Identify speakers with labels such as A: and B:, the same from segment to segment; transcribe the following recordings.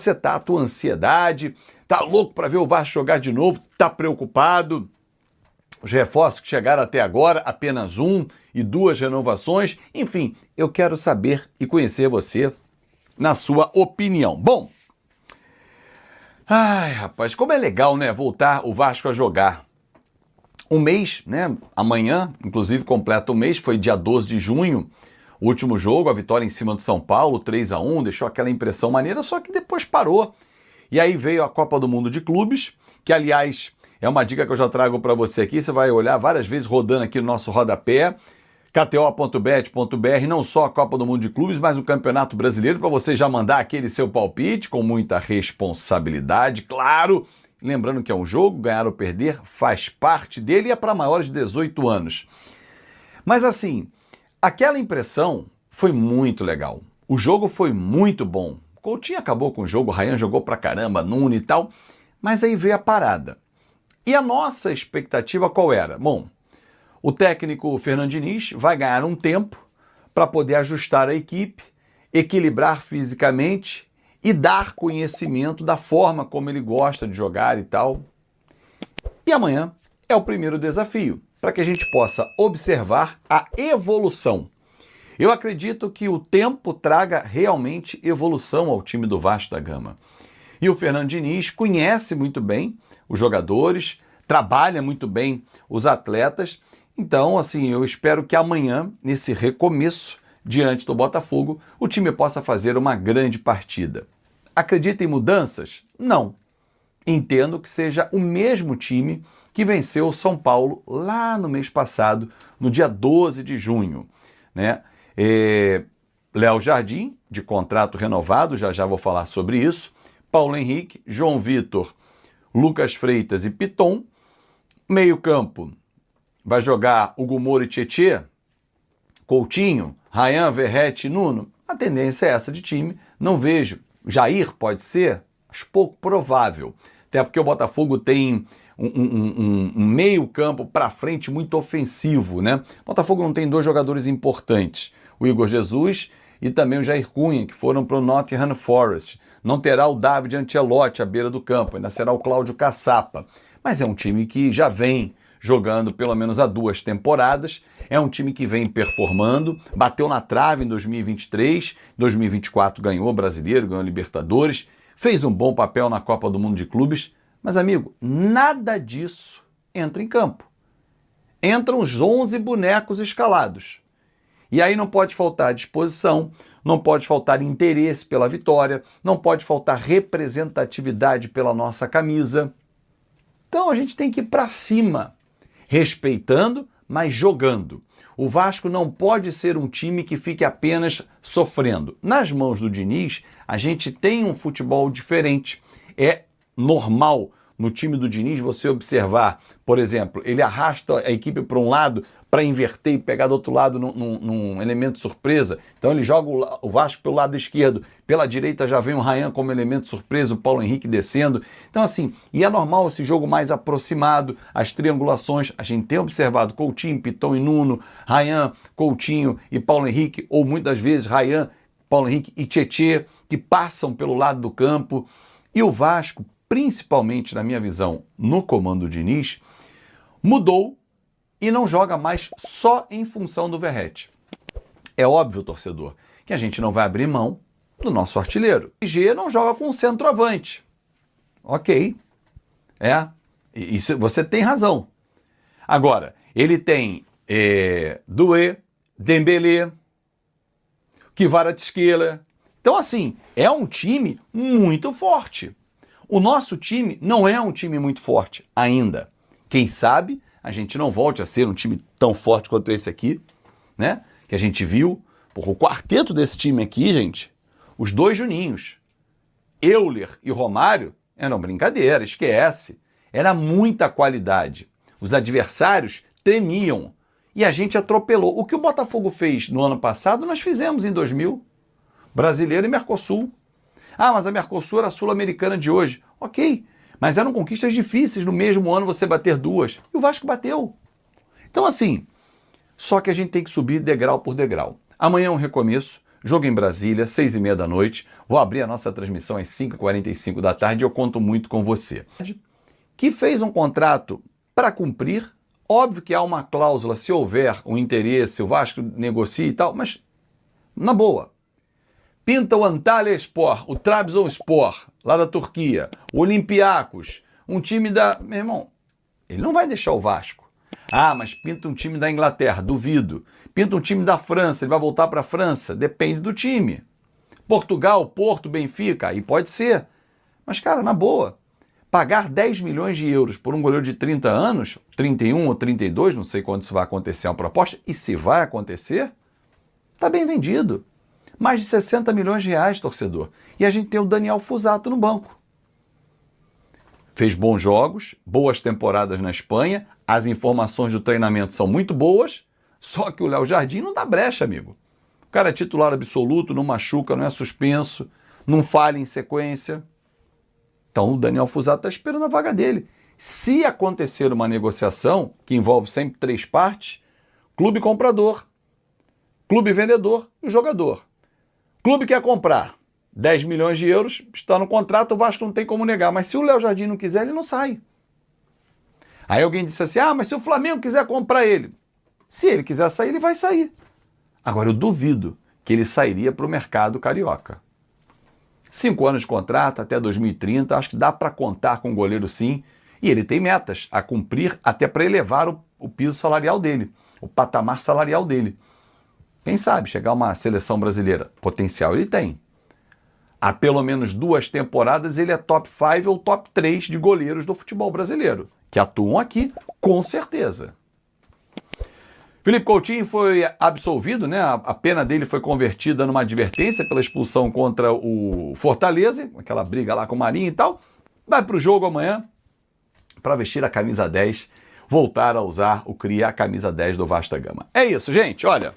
A: você tá, a tua ansiedade, tá louco para ver o Vasco jogar de novo, tá preocupado. Os reforços que chegaram até agora, apenas 1 e 2 renovações. Enfim, eu quero saber e conhecer você na sua opinião. Bom, ai rapaz, como é legal, né, voltar o Vasco a jogar. Um mês, né, amanhã, inclusive completa o mês, foi dia 12 de junho, o último jogo, a vitória em cima do São Paulo, 3-1, deixou aquela impressão maneira, só que depois parou. E aí veio a Copa do Mundo de Clubes, que aliás é uma dica que eu já trago para você aqui, você vai olhar várias vezes rodando aqui no nosso rodapé, kto.bet.br, não só a Copa do Mundo de Clubes, mas o Campeonato Brasileiro, para você já mandar aquele seu palpite com muita responsabilidade, claro. Lembrando que é um jogo, ganhar ou perder faz parte dele e é para maiores de 18 anos. Mas assim, aquela impressão foi muito legal. O jogo foi muito bom. Coutinho acabou com o jogo, o Rayan jogou pra caramba, Nuno e tal, mas aí veio a parada. E a nossa expectativa qual era? Bom, o técnico Fernando Diniz vai ganhar um tempo para poder ajustar a equipe, equilibrar fisicamente e dar conhecimento da forma como ele gosta de jogar e tal. E amanhã é o primeiro desafio, para que a gente possa observar a evolução. Eu acredito que o tempo traga realmente evolução ao time do Vasco da Gama. E o Fernando Diniz conhece muito bem os jogadores, trabalha muito bem os atletas. Então, assim, eu espero que amanhã, nesse recomeço, diante do Botafogo, o time possa fazer uma grande partida. Acredita em mudanças? Não. Entendo que seja o mesmo time que venceu o São Paulo lá no mês passado, no dia 12 de junho, né? Léo Jardim, de contrato renovado, já vou falar sobre isso, Paulo Henrique, João Vitor, Lucas Freitas e Piton. Meio campo, vai jogar Hugo Moura e Tietê, Coutinho, Rayan, Verratti e Nuno. A tendência é essa de time, não vejo. Jair pode ser? Acho pouco provável. Até porque o Botafogo tem um meio campo para frente muito ofensivo, né? O Botafogo não tem 2 jogadores importantes, o Igor Jesus e também o Jair Cunha, que foram para o Nottingham Forest. Não terá o David Ancelotti à beira do campo, ainda será o Cláudio Caçapa. Mas é um time que já vem jogando pelo menos há 2 temporadas, é um time que vem performando, bateu na trave em 2023, 2024 ganhou o Brasileiro, ganhou a Libertadores, fez um bom papel na Copa do Mundo de Clubes, mas amigo, nada disso entra em campo. Entram os 11 bonecos escalados. E aí não pode faltar disposição, não pode faltar interesse pela vitória, não pode faltar representatividade pela nossa camisa. Então a gente tem que ir para cima, respeitando, mas jogando. O Vasco não pode ser um time que fique apenas sofrendo. Nas mãos do Diniz, a gente tem um futebol diferente. É normal no time do Diniz você observar, por exemplo, ele arrasta a equipe para um lado para inverter e pegar do outro lado num elemento surpresa. Então ele joga o Vasco pelo lado esquerdo, pela direita já vem o Rayan como elemento surpresa, o Paulo Henrique descendo. Então assim, e é normal esse jogo mais aproximado, as triangulações, a gente tem observado Coutinho, Piton e Nuno, Rayan, Coutinho e Paulo Henrique, ou muitas vezes Rayan, Paulo Henrique e Tietê, que passam pelo lado do campo. E o Vasco, principalmente na minha visão, no comando do Diniz, mudou e não joga mais só em função do Verratti. É óbvio, torcedor, que a gente não vai abrir mão do nosso artilheiro. O G não joga com centroavante. Ok. Isso você tem razão. Agora, ele tem Doué, Dembélé, Kvaratskhelia. Então, assim, é um time muito forte. O nosso time não é um time muito forte ainda. Quem sabe a gente não volte a ser um time tão forte quanto esse aqui, né? Que a gente viu. Porra, o quarteto desse time aqui, gente, os 2 Juninhos, Euler e Romário, eram brincadeira, esquece. Era muita qualidade. Os adversários tremiam. E a gente atropelou. O que o Botafogo fez no ano passado, nós fizemos em 2000. Brasileiro e Mercosul. Ah, mas a Mercosul era a sul-americana de hoje. Ok, mas eram conquistas difíceis no mesmo ano você bater 2. E o Vasco bateu. Então assim, só que a gente tem que subir degrau por degrau. Amanhã é um recomeço, jogo em Brasília, 6h30 da noite. Vou abrir a nossa transmissão às 5h45 da tarde e eu conto muito com você. Que fez um contrato para cumprir. Óbvio que há uma cláusula, se houver um interesse, o Vasco negocia e tal, mas na boa. Pinta o Antalyaspor, o Trabzonspor, lá da Turquia, o Olympiacos, um time da... Meu irmão, ele não vai deixar o Vasco. Ah, mas pinta um time da Inglaterra, duvido. Pinta um time da França, ele vai voltar para a França, depende do time. Portugal, Porto, Benfica, aí pode ser. Mas, cara, na boa, pagar 10 milhões de euros por um goleiro de 30 anos, 31 ou 32, não sei quando isso vai acontecer, é uma proposta, e se vai acontecer, tá bem vendido. Mais de 60 milhões de reais, torcedor. E a gente tem o Daniel Fusato no banco. Fez bons jogos, boas temporadas na Espanha, as informações do treinamento são muito boas, só que o Léo Jardim não dá brecha, amigo. O cara é titular absoluto, não machuca, não é suspenso, não falha em sequência. Então o Daniel Fusato está esperando a vaga dele. Se acontecer uma negociação, que envolve sempre 3 partes, clube comprador, clube vendedor e o jogador. Clube quer comprar 10 milhões de euros, está no contrato, o Vasco não tem como negar. Mas se o Léo Jardim não quiser, ele não sai. Aí alguém disse assim, mas se o Flamengo quiser comprar ele. Se ele quiser sair, ele vai sair. Agora, eu duvido que ele sairia para o mercado carioca. 5 anos de contrato, até 2030, acho que dá para contar com o goleiro sim. E ele tem metas a cumprir até para elevar o piso salarial dele, o patamar salarial dele. Quem sabe chegar a uma seleção brasileira? Potencial ele tem. Há pelo menos 2 temporadas ele é top 5 ou top 3 de goleiros do futebol brasileiro, que atuam aqui, com certeza. Felipe Coutinho foi absolvido, né? A pena dele foi convertida numa advertência pela expulsão contra o Fortaleza, aquela briga lá com o Marinho e tal. Vai para o jogo amanhã para vestir a camisa 10, voltar a usar a camisa 10 do Vasco da Gama. É isso, gente, olha.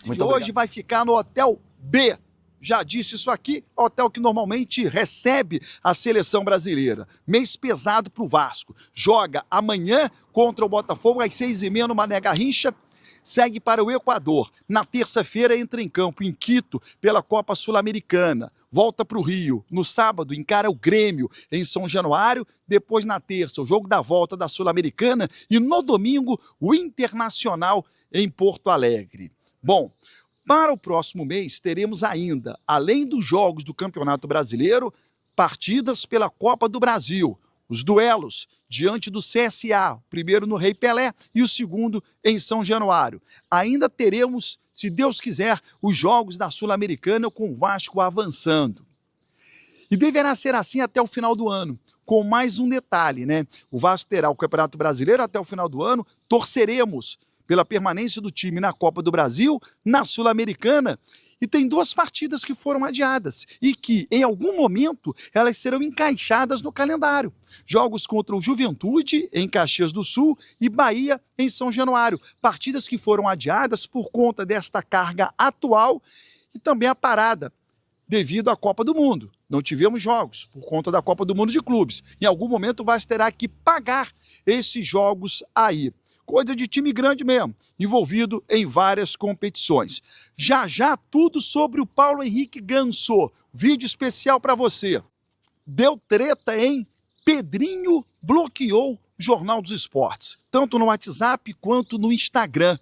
B: Muito obrigado. Hoje vai ficar no Hotel B. Já disse isso aqui, hotel que normalmente recebe a seleção brasileira. Mês pesado para o Vasco. Joga amanhã contra o Botafogo às 6h30 no Mané Garrincha. Segue para o Equador. Na terça-feira entra em campo em Quito pela Copa Sul-Americana. Volta para o Rio. No sábado encara o Grêmio em São Januário. Depois na terça o jogo da volta da Sul-Americana. E no domingo o Internacional em Porto Alegre. Bom, para o próximo mês, teremos ainda, além dos jogos do Campeonato Brasileiro, partidas pela Copa do Brasil. Os duelos diante do CSA, o primeiro no Rei Pelé e o segundo em São Januário. Ainda teremos, se Deus quiser, os jogos da Sul-Americana com o Vasco avançando. E deverá ser assim até o final do ano. Com mais um detalhe, né? O Vasco terá o Campeonato Brasileiro até o final do ano, torceremos pela permanência do time na Copa do Brasil, na Sul-Americana, e tem 2 partidas que foram adiadas e que, em algum momento, elas serão encaixadas no calendário. Jogos contra o Juventude, em Caxias do Sul, e Bahia, em São Januário. Partidas que foram adiadas por conta desta carga atual e também a parada devido à Copa do Mundo. Não tivemos jogos por conta da Copa do Mundo de clubes. Em algum momento, o Vasco terá que pagar esses jogos aí. Coisa de time grande mesmo, envolvido em várias competições. Já já tudo sobre o Paulo Henrique Ganso. Vídeo especial para você. Deu treta, hein? Pedrinho bloqueou o Jornal dos Esportes, tanto no WhatsApp quanto no Instagram.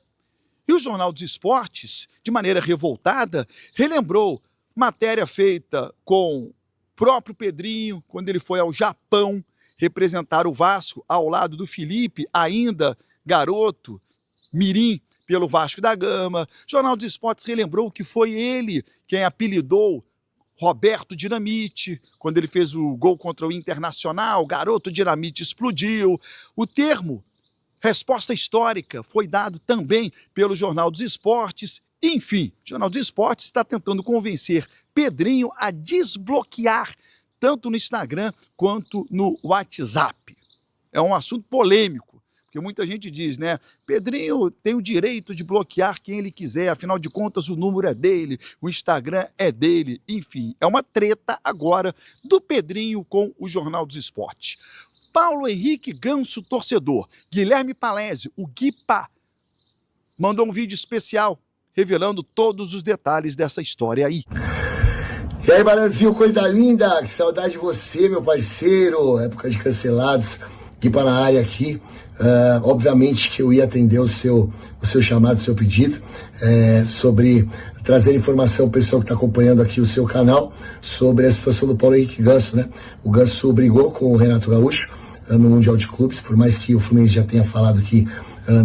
B: E o Jornal dos Esportes, de maneira revoltada, relembrou matéria feita com o próprio Pedrinho, quando ele foi ao Japão representar o Vasco, ao lado do Felipe, ainda garoto, mirim, pelo Vasco da Gama. O Jornal dos Esportes relembrou que foi ele quem apelidou Roberto Dinamite, quando ele fez o gol contra o Internacional, garoto Dinamite explodiu. O termo resposta histórica foi dado também pelo Jornal dos Esportes. Enfim, o Jornal dos Esportes está tentando convencer Pedrinho a desbloquear tanto no Instagram quanto no WhatsApp. É um assunto polêmico. Porque muita gente diz, né? Pedrinho tem o direito de bloquear quem ele quiser, afinal de contas o número é dele, o Instagram é dele, enfim. É uma treta agora do Pedrinho com o Jornal dos Esportes. Paulo Henrique Ganso, torcedor. Guilherme Palese, o Guipa, mandou um vídeo especial revelando todos os detalhes dessa história aí.
C: E aí, Baranzinho, coisa linda, que saudade de você, meu parceiro, época de cancelados, aqui para a área aqui. Obviamente que eu ia atender o seu chamado, o seu pedido, sobre trazer informação ao pessoal que está acompanhando aqui o seu canal, sobre a situação do Paulo Henrique Ganso, né? O Ganso brigou com o Renato Gaúcho no Mundial de Clubes, por mais que o Fluminense já tenha falado que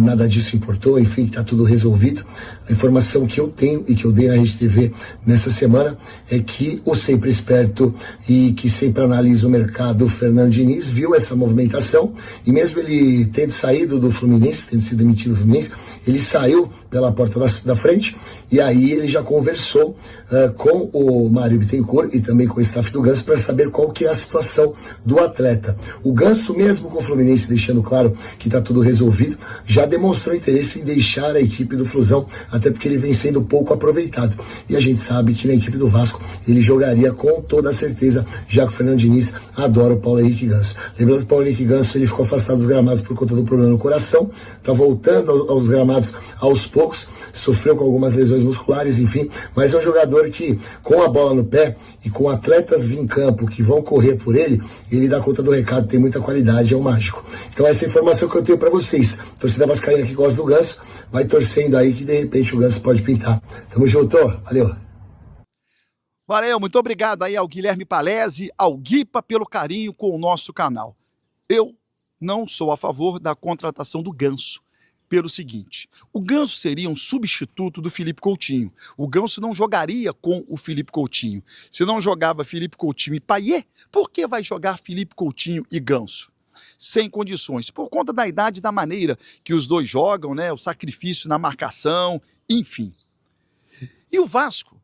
C: nada disso importou, enfim, que está tudo resolvido. A informação que eu tenho e que eu dei na Rede TV nessa semana é que o sempre esperto e que sempre analisa o mercado, o Fernando Diniz, viu essa movimentação e mesmo ele tendo saído do Fluminense, tendo sido demitido do Fluminense, ele saiu pela porta da frente e aí ele já conversou com o Mário Bittencourt e também com o staff do Ganso para saber qual que é a situação do atleta. O Ganso, mesmo com o Fluminense deixando claro que está tudo resolvido, já demonstrou interesse em deixar a equipe do Flusão, até porque ele vem sendo pouco aproveitado. E a gente sabe que na equipe do Vasco ele jogaria com toda a certeza, já que o Fernando Diniz adora o Paulo Henrique Ganso. Lembrando que o Paulo Henrique Ganso ele ficou afastado dos gramados por conta do problema no coração, está voltando aos gramados aos poucos, sofreu com algumas lesões musculares, enfim, mas é um jogador que, com a bola no pé e com atletas em campo que vão correr por ele, ele dá conta do recado, tem muita qualidade, é um mágico. Então essa é a informação que eu tenho para vocês. Torcida vascaína que gosta do Ganso, vai torcendo aí que de repente o Ganso pode pintar. Tamo junto, valeu.
B: Valeu, muito obrigado aí ao Guilherme Palese, ao Guipa pelo carinho com o nosso canal. Eu não sou a favor da contratação do Ganso. Pelo seguinte, o Ganso seria um substituto do Felipe Coutinho. O Ganso não jogaria com o Felipe Coutinho. Se não jogava Felipe Coutinho e Payet, por que vai jogar Felipe Coutinho e Ganso? Sem condições, por conta da idade e da maneira que os dois jogam, né? O sacrifício na marcação, enfim. E o Vasco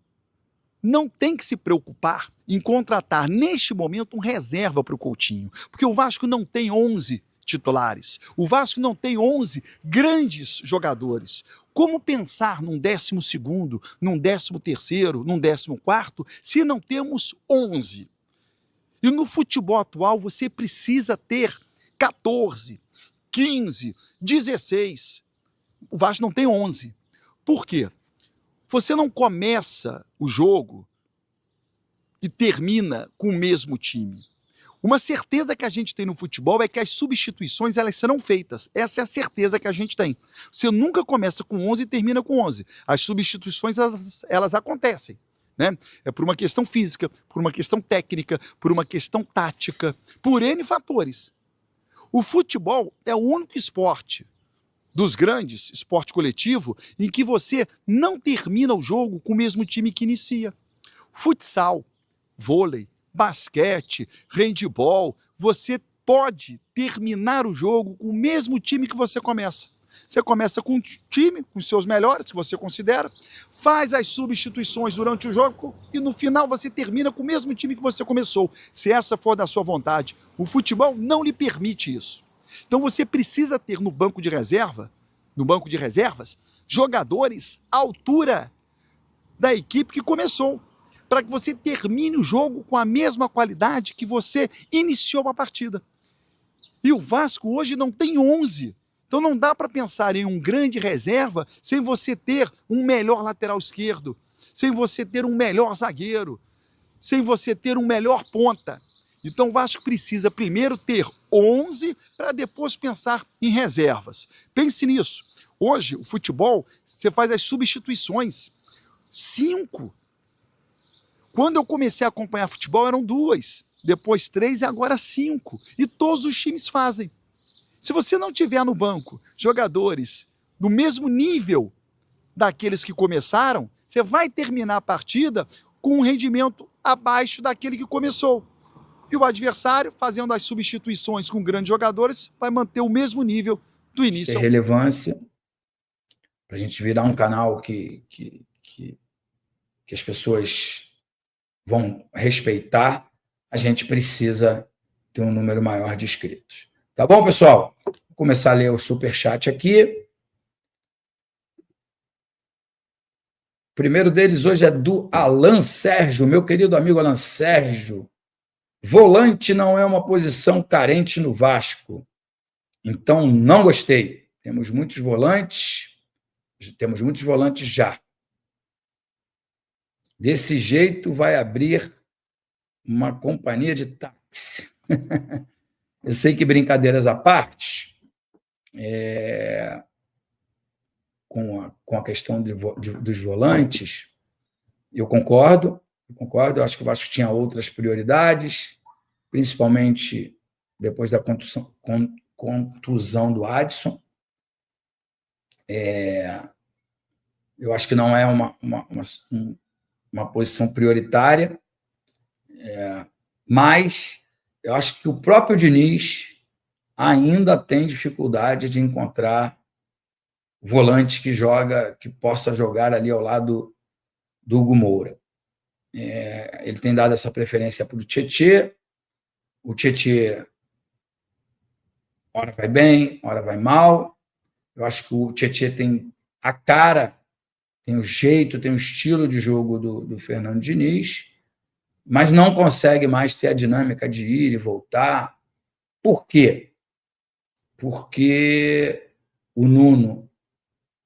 B: não tem que se preocupar em contratar neste momento um reserva para o Coutinho, porque o Vasco não tem 11 titulares. O Vasco não tem 11 grandes jogadores. Como pensar num 12º, num 13º, num 14º, se não temos 11? E no futebol atual você precisa ter 14, 15, 16. O Vasco não tem 11. Por quê? Você não começa o jogo e termina com o mesmo time. Uma certeza que a gente tem no futebol é que as substituições elas serão feitas. Essa é a certeza que a gente tem. Você nunca começa com 11 e termina com 11. As substituições elas acontecem, né? É por uma questão física, por uma questão técnica, por uma questão tática, por N fatores. O futebol é o único esporte dos grandes, esporte coletivo, em que você não termina o jogo com o mesmo time que inicia. Futsal, vôlei, basquete, handebol, você pode terminar o jogo com o mesmo time que você começa. Você começa com um time, com os seus melhores, que você considera, faz as substituições durante o jogo e no final você termina com o mesmo time que você começou, se essa for da sua vontade. O futebol não lhe permite isso. Então você precisa ter no banco de reservas, jogadores à altura da equipe que começou, para que você termine o jogo com a mesma qualidade que você iniciou a partida. E o Vasco hoje não tem 11. Então não dá para pensar em um grande reserva sem você ter um melhor lateral esquerdo, sem você ter um melhor zagueiro, sem você ter um melhor ponta. Então o Vasco precisa primeiro ter 11 para depois pensar em reservas. Pense nisso. Hoje, o futebol, você faz as substituições. 5. Quando eu comecei a acompanhar futebol, eram 2, depois 3 e agora 5. E todos os times fazem. Se você não tiver no banco jogadores do mesmo nível daqueles que começaram, você vai terminar a partida com um rendimento abaixo daquele que começou. E o adversário, fazendo as substituições com grandes jogadores, vai manter o mesmo nível do início.
D: Tem relevância para a gente virar um canal que as pessoas vão respeitar, a gente precisa ter um número maior de inscritos. Tá bom, pessoal? Vou começar a ler o superchat aqui. O primeiro deles hoje é do Alan Sérgio, meu querido amigo Alan Sérgio. Volante não é uma posição carente no Vasco. Então, não gostei. Temos muitos volantes já. Desse jeito vai abrir uma companhia de táxi. Eu sei que, brincadeiras à parte, com a questão dos volantes, eu concordo, eu acho que o Vasco tinha outras prioridades, principalmente depois da contusão do Adson. Eu acho que não é uma posição prioritária, mas eu acho que o próprio Diniz ainda tem dificuldade de encontrar volante que possa jogar ali ao lado do Hugo Moura. Ele tem dado essa preferência para o Tietê. O Tietê, hora vai bem, hora vai mal. Eu acho que o Tietê tem a cara, tem o jeito, tem o estilo de jogo do Fernando Diniz, mas não consegue mais ter a dinâmica de ir e voltar. Por quê? Porque o Nuno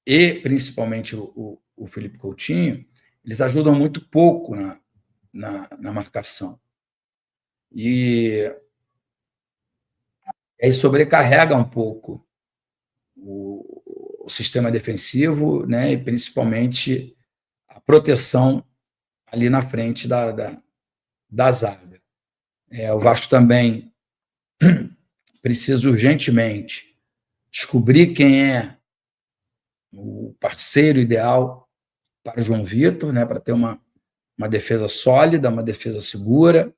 D: e, principalmente, o Felipe Coutinho, eles ajudam muito pouco na marcação. E aí sobrecarrega um pouco o sistema defensivo, né? E principalmente a proteção ali na frente da zaga. O Vasco também precisa urgentemente descobrir quem é o parceiro ideal para o João Vitor, né? Para ter uma defesa sólida, uma defesa segura,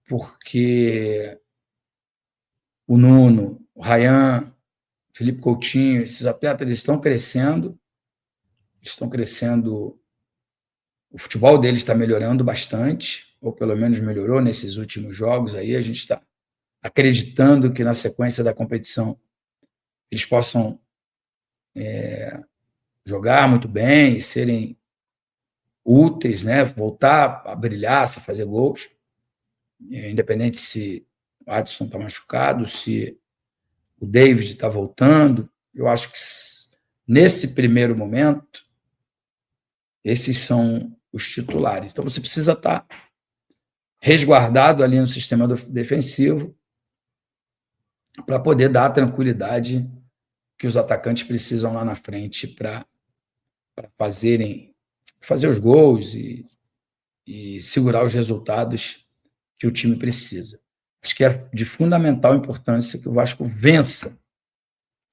D: porque o Nuno, o Ryan, o Felipe Coutinho, esses atletas, eles estão crescendo, o futebol deles está melhorando bastante, ou pelo menos melhorou nesses últimos jogos aí. A gente está acreditando que na sequência da competição eles possam jogar muito bem e serem úteis, né? Voltar a brilhar, a fazer gols, independente se o Adson está machucado, se o David está voltando. Eu acho que nesse primeiro momento esses são os titulares. Então você precisa estar resguardado ali no sistema defensivo para poder dar a tranquilidade que os atacantes precisam lá na frente para fazer os gols e segurar os resultados que o time precisa. Acho que é de fundamental importância que o Vasco vença.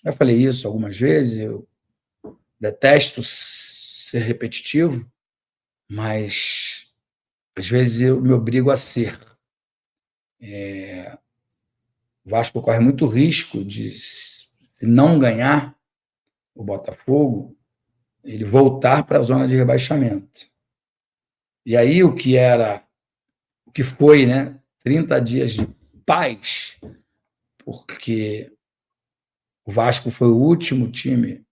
D: Já falei isso algumas vezes, eu detesto ser repetitivo, mas às vezes eu me obrigo a ser. O Vasco corre muito risco de, se não ganhar o Botafogo, ele voltar para a zona de rebaixamento. E aí o que foi, né, 30 dias de paz, porque o Vasco foi o último time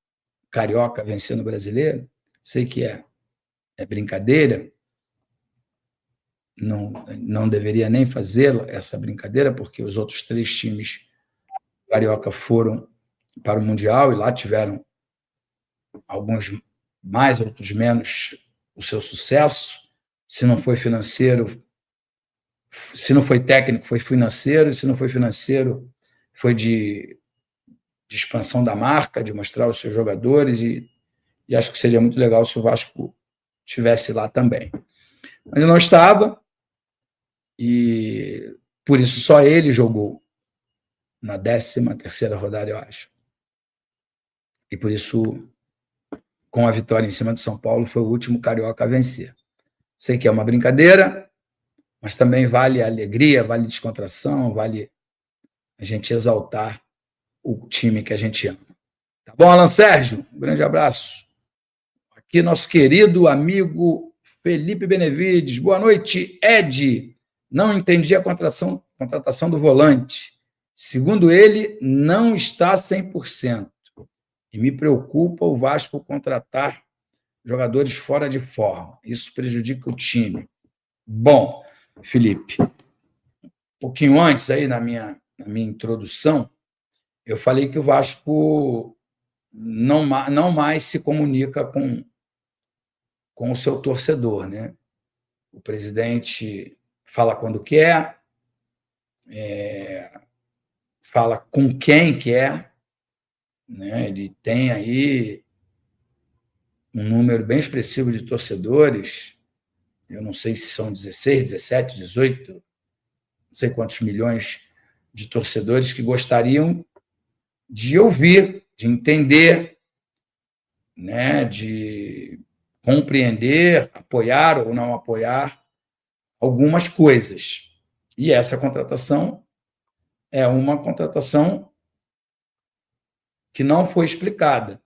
D: carioca vencendo o brasileiro. Sei que é brincadeira, não deveria nem fazer essa brincadeira, porque os outros 3 times carioca foram para o Mundial e lá tiveram alguns mais, outros menos o seu sucesso. Se não foi financeiro, se não foi técnico, foi financeiro. Se não foi financeiro, foi de expansão da marca, de mostrar os seus jogadores, e acho que seria muito legal se o Vasco estivesse lá também. Mas ele não estava, e por isso só ele jogou na 13ª rodada, eu acho. E por isso, com a vitória em cima do São Paulo, foi o último carioca a vencer. Sei que é uma brincadeira, mas também vale a alegria, vale a descontração, vale a gente exaltar o time que a gente ama. Tá bom, Alan Sérgio? Um grande abraço. Aqui, nosso querido amigo Felipe Benevides. Boa noite, Ed. Não entendi a contratação do volante. Segundo ele, não está 100%. E me preocupa o Vasco contratar jogadores fora de forma. Isso prejudica o time. Bom, Felipe, um pouquinho antes aí na minha introdução, eu falei que o Vasco não mais se comunica com com o seu torcedor, né? O presidente fala quando quer, fala com quem quer, né? Ele tem aí um número bem expressivo de torcedores, eu não sei se são 16, 17, 18, não sei quantos milhões de torcedores que gostariam de ouvir, de entender, né? De compreender, apoiar ou não apoiar algumas coisas. E essa contratação é uma contratação que não foi explicada.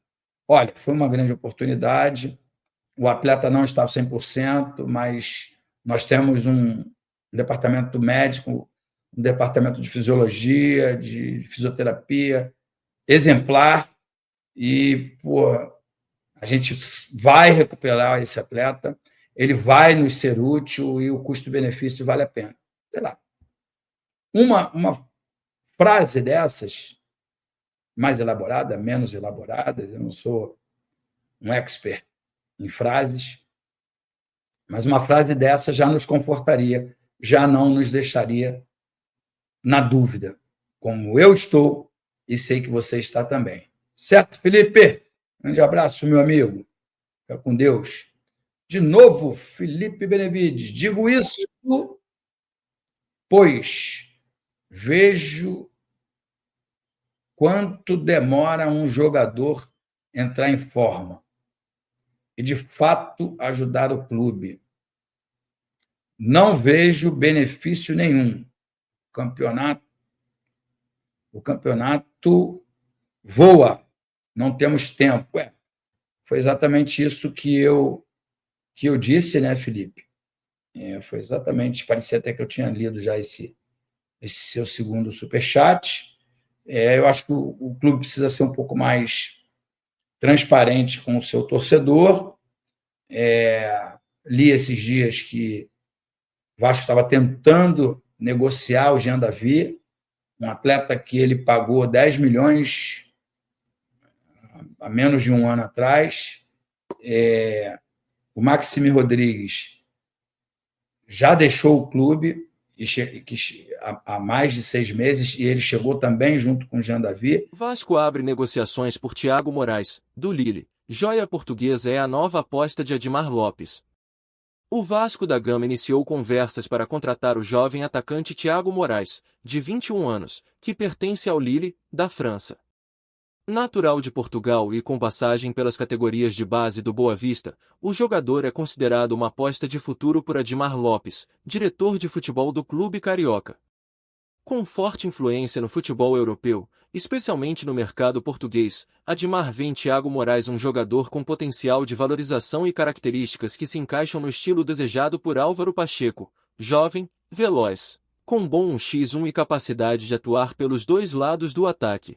D: Olha, foi uma grande oportunidade, o atleta não estava 100%, mas nós temos um departamento médico, um departamento de fisiologia, de fisioterapia exemplar e, a gente vai recuperar esse atleta, ele vai nos ser útil e o custo-benefício vale a pena. Sei lá. Uma frase dessas, mais elaborada, menos elaborada, eu não sou um expert em frases, mas uma frase dessa já nos confortaria, já não nos deixaria na dúvida, como eu estou e sei que você está também. Certo, Felipe? Grande abraço, meu amigo. Fica com Deus. De novo, Felipe Benevides. Digo isso, pois vejo quanto demora um jogador entrar em forma e, de fato, ajudar o clube. Não vejo benefício nenhum. O campeonato voa. Não temos tempo. Foi exatamente isso que eu disse, né, Felipe? Foi exatamente, parecia até que eu tinha lido já esse seu segundo superchat. Eu acho que o clube precisa ser um pouco mais transparente com o seu torcedor. Li esses dias que o Vasco estava tentando negociar o Jean Davi, um atleta que ele pagou 10 milhões há menos de um ano atrás. O Maxime Rodrigues já deixou o clube há mais de 6 meses e ele chegou também junto com o Jean Davi.
E: Vasco abre negociações por Thiago Moraes, do Lille. Joia portuguesa é a nova aposta de Admar Lopes. O Vasco da Gama iniciou conversas para contratar o jovem atacante Thiago Moraes, de 21 anos, que pertence ao Lille, da França. Natural de Portugal e com passagem pelas categorias de base do Boa Vista, o jogador é considerado uma aposta de futuro por Admar Lopes, diretor de futebol do clube carioca. Com forte influência no futebol europeu, especialmente no mercado português, Admar vê em Thiago Moraes um jogador com potencial de valorização e características que se encaixam no estilo desejado por Álvaro Pacheco, jovem, veloz, com bom 1x1 e capacidade de atuar pelos dois lados do ataque.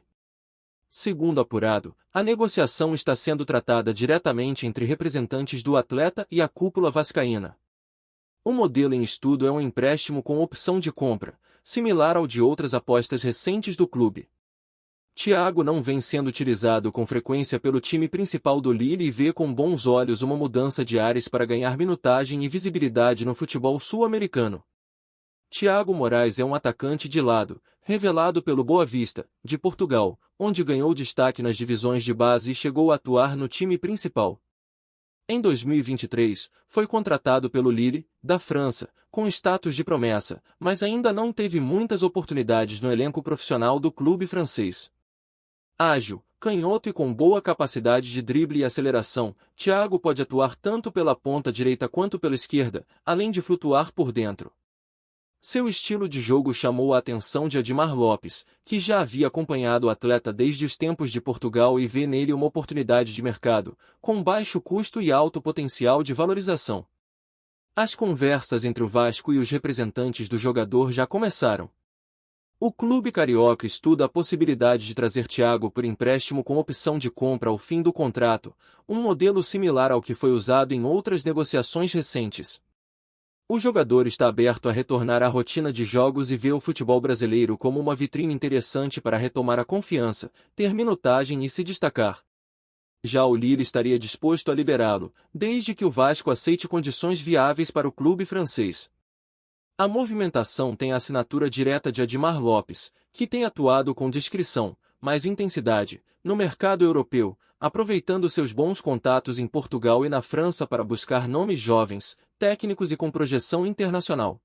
E: Segundo apurado, a negociação está sendo tratada diretamente entre representantes do atleta e a cúpula vascaína. O modelo em estudo é um empréstimo com opção de compra, similar ao de outras apostas recentes do clube. Thiago não vem sendo utilizado com frequência pelo time principal do Lille e vê com bons olhos uma mudança de ares para ganhar minutagem e visibilidade no futebol sul-americano. Thiago Moraes é um atacante de lado, revelado pelo Boa Vista, de Portugal, onde ganhou destaque nas divisões de base e chegou a atuar no time principal. Em 2023, foi contratado pelo Lille, da França, com status de promessa, mas ainda não teve muitas oportunidades no elenco profissional do clube francês. Ágil, canhoto e com boa capacidade de drible e aceleração, Thiago pode atuar tanto pela ponta direita quanto pela esquerda, além de flutuar por dentro. Seu estilo de jogo chamou a atenção de Admar Lopes, que já havia acompanhado o atleta desde os tempos de Portugal e vê nele uma oportunidade de mercado, com baixo custo e alto potencial de valorização. As conversas entre o Vasco e os representantes do jogador já começaram. O clube carioca estuda a possibilidade de trazer Thiago por empréstimo com opção de compra ao fim do contrato, um modelo similar ao que foi usado em outras negociações recentes. O jogador está aberto a retornar à rotina de jogos e vê o futebol brasileiro como uma vitrine interessante para retomar a confiança, ter minutagem e se destacar. Já o Lille estaria disposto a liberá-lo, desde que o Vasco aceite condições viáveis para o clube francês. A movimentação tem a assinatura direta de Admar Lopes, que tem atuado com discrição, mas intensidade, no mercado europeu, aproveitando seus bons contatos em Portugal e na França para buscar nomes jovens, técnicos e com projeção internacional.